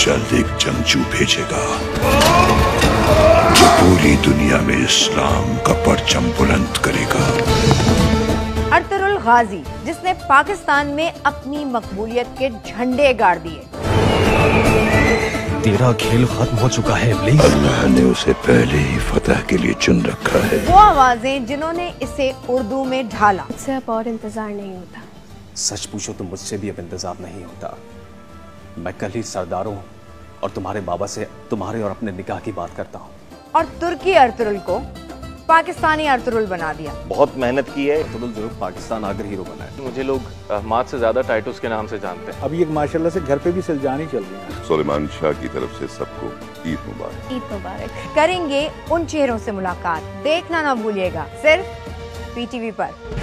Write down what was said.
जल्द एक जंगजू भेजेगा जो पूरी दुनिया में इस्लाम का परचम बुलंद करेगा। अर्तुगरुल गाजी, जिसने पाकिस्तान में अपनी मकबूलियत के झंडे गाड़ दिए। तेरा खेल खत्म हो चुका है इब्लीस। अल्लाह ने उसे पहले ही फतह के लिए चुन रखा है। वो आवाजें जिन्होंने इसे उर्दू में ढाला। मुझसे अब और इंतजार नहीं होता। सच पूछो तो मुझसे भी अब इंतजार नहीं होता। मैं कल ही सरदारों और तुम्हारे बाबा से तुम्हारे और अपने निकाह की बात करता हूँ। और तुर्की अर्तुगरुल को पाकिस्तानी अर्तुगरुल बना दिया। बहुत मेहनत की है। अर्तुगरुल जरूर पाकिस्तान आकर हीरो बना है। मुझे लोग अहमद से ज्यादा टाइटूस के नाम से जानते हैं। अभी एक माशाल्लाह से घर पे भी सिलजानी चल रही है। सुलेमान शाह की तरफ से सबको ईद मुबारक। ईद मुबारक। करेंगे उन चेहरों से मुलाकात। देखना ना भूलिएगा, सिर्फ PTV पर।